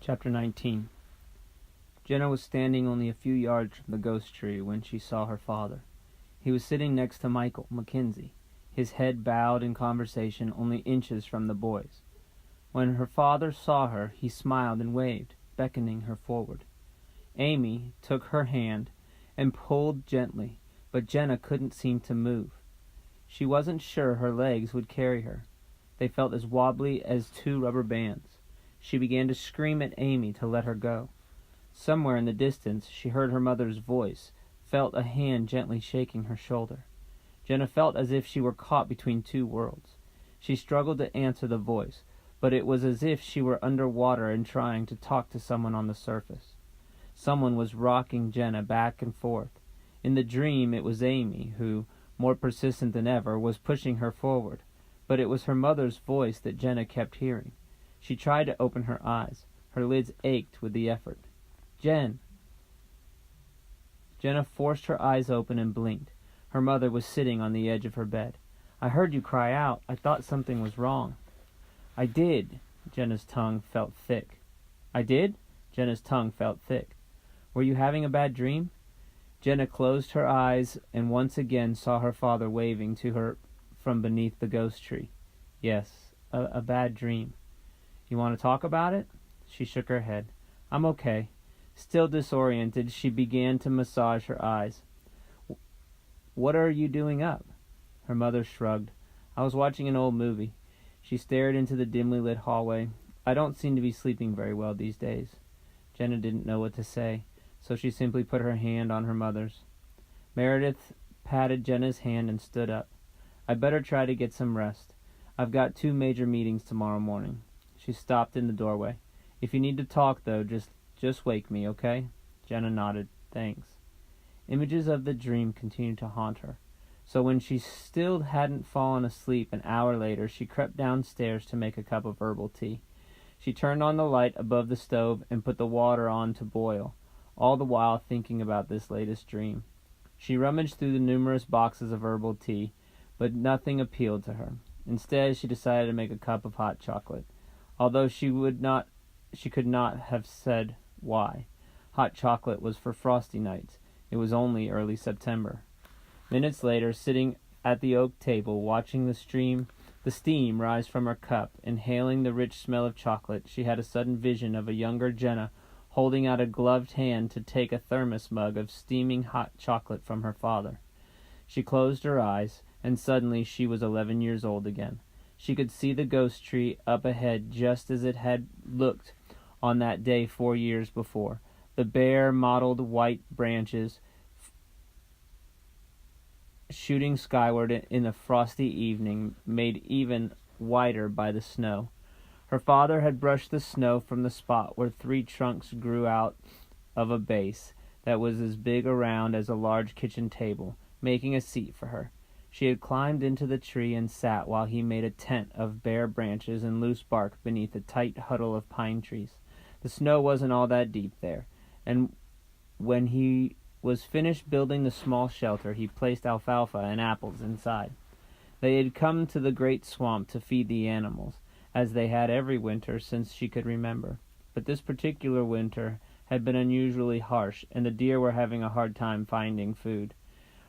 Chapter 19. Jenna was standing only a few yards from the ghost tree when she saw her father. He was sitting next to Michael Mackenzie, his head bowed in conversation only inches from the boys. When her father saw her, he smiled and waved, beckoning her forward. Amy took her hand and pulled gently, but Jenna couldn't seem to move. She wasn't sure her legs would carry her. They felt as wobbly as two rubber bands. She began to scream at Amy to let her go. Somewhere in the distance she heard her mother's voice, felt a hand gently shaking her shoulder. Jenna felt as if she were caught between two worlds. She struggled to answer the voice, but it was as if she were under water and trying to talk to someone on the surface. Someone was rocking Jenna back and forth. In the dream it was Amy who, more persistent than ever, was pushing her forward, but it was her mother's voice that Jenna kept hearing. She tried to open her eyes. Her lids ached with the effort. Jenna forced her eyes open and blinked. Her mother was sitting on the edge of her bed. "I heard you cry out. I thought something was wrong." "I did." Jenna's tongue felt thick. "I did?" Jenna's tongue felt thick. "Were you having a bad dream?" Jenna closed her eyes and once again saw her father waving to her from beneath the ghost tree. "Yes, a bad dream." "You want to talk about it?" She shook her head. "I'm okay." Still disoriented, she began to massage her eyes. "What are you doing up?" Her mother shrugged. "I was watching an old movie." She stared into the dimly lit hallway. "I don't seem to be sleeping very well these days." Jenna didn't know what to say, so she simply put her hand on her mother's. Meredith patted Jenna's hand and stood up. "I better try to get some rest. I've got 2 major meetings tomorrow morning." She stopped in the doorway. "If you need to talk, though, just wake me, okay?" Jenna nodded. "Thanks." Images of the dream continued to haunt her. So when she still hadn't fallen asleep an hour later, she crept downstairs to make a cup of herbal tea. She turned on the light above the stove and put the water on to boil, all the while thinking about this latest dream. She rummaged through the numerous boxes of herbal tea, but nothing appealed to her. Instead, she decided to make a cup of hot chocolate. Although she could not have said why. Hot chocolate was for frosty nights. It was only early September. Minutes later, sitting at the oak table, watching the steam rise from her cup, inhaling the rich smell of chocolate, she had a sudden vision of a younger Jenna holding out a gloved hand to take a thermos mug of steaming hot chocolate from her father. She closed her eyes, and suddenly she was 11 years old again. She could see the ghost tree up ahead just as it had looked on that day 4 years before. The bare, mottled white branches shooting skyward in the frosty evening, made even whiter by the snow. Her father had brushed the snow from the spot where 3 trunks grew out of a base that was as big around as a large kitchen table, making a seat for her. She had climbed into the tree and sat while he made a tent of bare branches and loose bark beneath a tight huddle of pine trees. The snow wasn't all that deep there, and when he was finished building the small shelter, he placed alfalfa and apples inside. They had come to the great swamp to feed the animals, as they had every winter since she could remember. But this particular winter had been unusually harsh, and the deer were having a hard time finding food.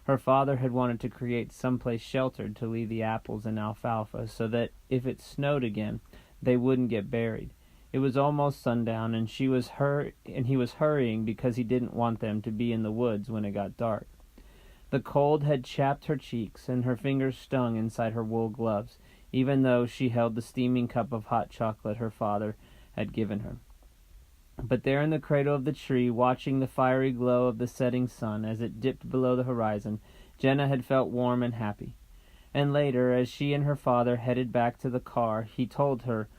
Her father had wanted to create some place sheltered to leave the apples and alfalfa so that if it snowed again, they wouldn't get buried. It was almost sundown, and he was hurrying because he didn't want them to be in the woods when it got dark. The cold had chapped her cheeks, and her fingers stung inside her wool gloves, even though she held the steaming cup of hot chocolate her father had given her. But there in the cradle of the tree, watching the fiery glow of the setting sun as it dipped below the horizon, Jenna had felt warm and happy. And later, as she and her father headed back to the car, he told her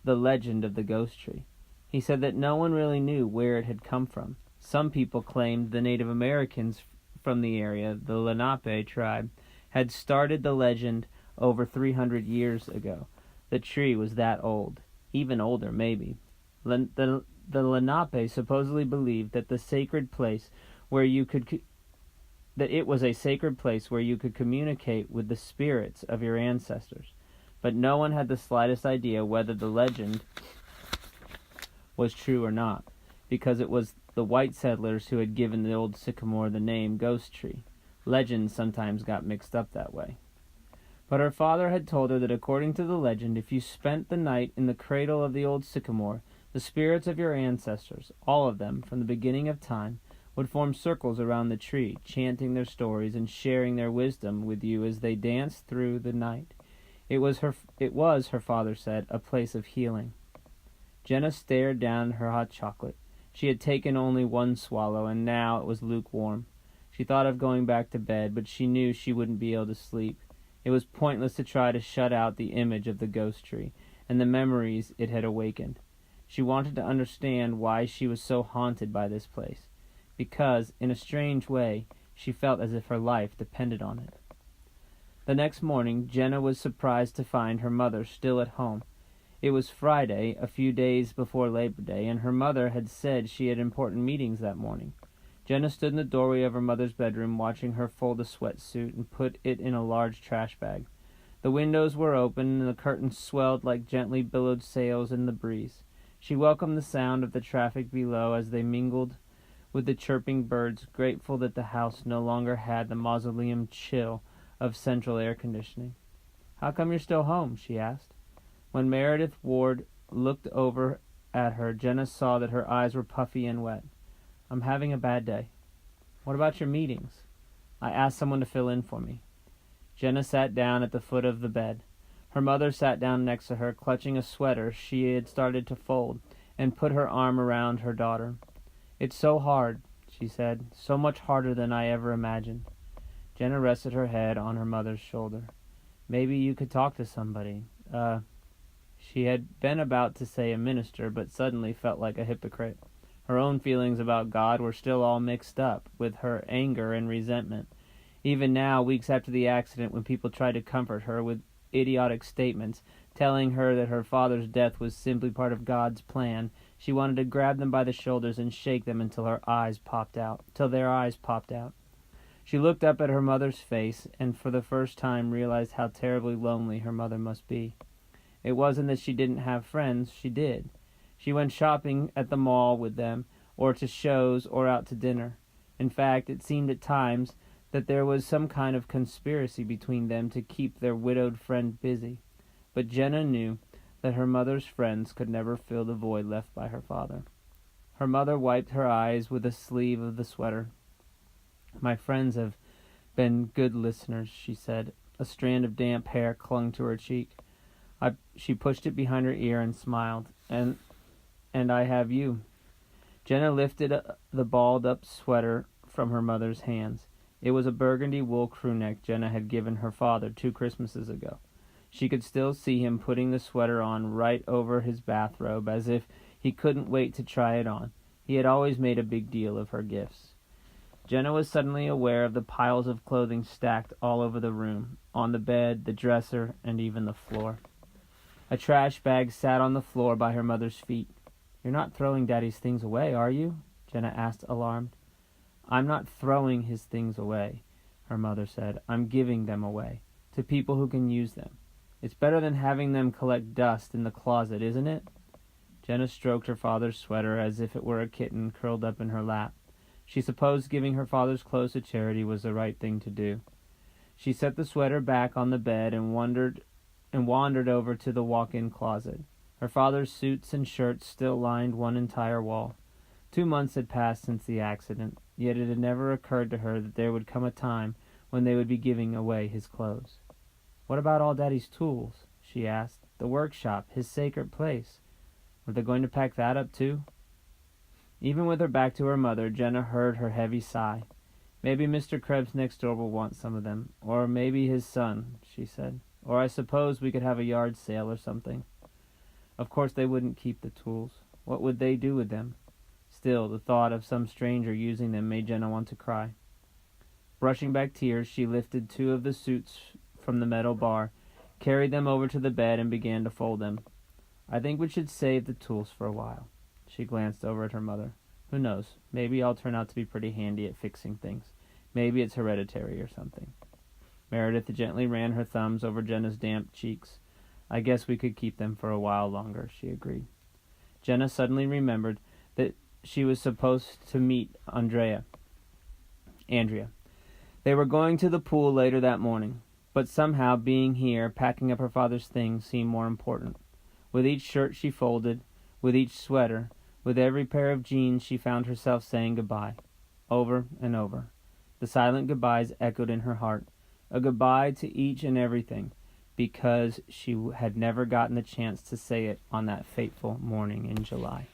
the legend of the ghost tree. He said that no one really knew where it had come from. Some people claimed the Native Americans from the area, the Lenape tribe, had started the legend over 300 years ago. The tree was that old, even older maybe. The Lenape supposedly believed that it was a sacred place where you could communicate with the spirits of your ancestors. But no one had the slightest idea whether the legend was true or not, because it was the white settlers who had given the old sycamore the name Ghost Tree. Legends sometimes got mixed up that way. But her father had told her that according to the legend, if you spent the night in the cradle of the old sycamore, the spirits of your ancestors, all of them, from the beginning of time, would form circles around the tree, chanting their stories and sharing their wisdom with you as they danced through the night. It was, her father said, a place of healing. Jenna stared down her hot chocolate. She had taken only one swallow, and now it was lukewarm. She thought of going back to bed, but she knew she wouldn't be able to sleep. It was pointless to try to shut out the image of the ghost tree and the memories it had awakened. She wanted to understand why she was so haunted by this place, because, in a strange way, she felt as if her life depended on it. The next morning, Jenna was surprised to find her mother still at home. It was Friday, a few days before Labor Day, and her mother had said she had important meetings that morning. Jenna stood in the doorway of her mother's bedroom, watching her fold a sweatsuit and put it in a large trash bag. The windows were open, and the curtains swelled like gently billowed sails in the breeze. She welcomed the sound of the traffic below as they mingled with the chirping birds, grateful that the house no longer had the mausoleum chill of central air conditioning. "How come you're still home?" she asked. When Meredith Ward looked over at her, Jenna saw that her eyes were puffy and wet. "I'm having a bad day." "What about your meetings?" "I asked someone to fill in for me." Jenna sat down at the foot of the bed. Her mother sat down next to her, clutching a sweater she had started to fold, and put her arm around her daughter. "It's so hard," she said, "so much harder than I ever imagined." Jenna rested her head on her mother's shoulder. "Maybe you could talk to somebody. She had been about to say a minister, but suddenly felt like a hypocrite. Her own feelings about God were still all mixed up with her anger and resentment. Even now, weeks after the accident, when people tried to comfort her with idiotic statements, telling her that her father's death was simply part of God's plan, she wanted to grab them by the shoulders and shake them until their eyes popped out. She looked up at her mother's face, and for the first time realized how terribly lonely her mother must be. It wasn't that she didn't have friends, she did. She went shopping at the mall with them, or to shows, or out to dinner. In fact, it seemed at times that there was some kind of conspiracy between them to keep their widowed friend busy. But Jenna knew that her mother's friends could never fill the void left by her father. Her mother wiped her eyes with the sleeve of the sweater. "My friends have been good listeners," she said. A strand of damp hair clung to her cheek. She pushed it behind her ear and smiled. And I have you." Jenna lifted the balled-up sweater from her mother's hands. It was a burgundy wool crewneck Jenna had given her father 2 Christmases ago. She could still see him putting the sweater on right over his bathrobe, as if he couldn't wait to try it on. He had always made a big deal of her gifts. Jenna was suddenly aware of the piles of clothing stacked all over the room, on the bed, the dresser, and even the floor. A trash bag sat on the floor by her mother's feet. "You're not throwing Daddy's things away, are you?" Jenna asked, alarmed. "I'm not throwing his things away," her mother said. "I'm giving them away, to people who can use them. It's better than having them collect dust in the closet, isn't it?" Jenna stroked her father's sweater as if it were a kitten curled up in her lap. She supposed giving her father's clothes to charity was the right thing to do. She set the sweater back on the bed and wandered over to the walk-in closet. Her father's suits and shirts still lined one entire wall. 2 months had passed since the accident, yet it had never occurred to her that there would come a time when they would be giving away his clothes. "What about all Daddy's tools?" she asked. "The workshop, his sacred place. Were they going to pack that up too?" Even with her back to her mother, Jenna heard her heavy sigh. "Maybe Mr. Krebs next door will want some of them, or maybe his son," she said. "Or I suppose we could have a yard sale or something." Of course they wouldn't keep the tools. What would they do with them? Still, the thought of some stranger using them made Jenna want to cry. Brushing back tears, she lifted 2 of the suits from the metal bar, carried them over to the bed, and began to fold them. "I think we should save the tools for a while." She glanced over at her mother. "Who knows? Maybe I'll turn out to be pretty handy at fixing things. Maybe it's hereditary or something." Meredith gently ran her thumbs over Jenna's damp cheeks. "I guess we could keep them for a while longer," she agreed. Jenna suddenly remembered that she was supposed to meet Andrea. They were going to the pool later that morning, but somehow being here, packing up her father's things, seemed more important. With each shirt she folded, with each sweater, with every pair of jeans, she found herself saying goodbye, over and over. The silent goodbyes echoed in her heart, a goodbye to each and everything, because she had never gotten the chance to say it on that fateful morning in July.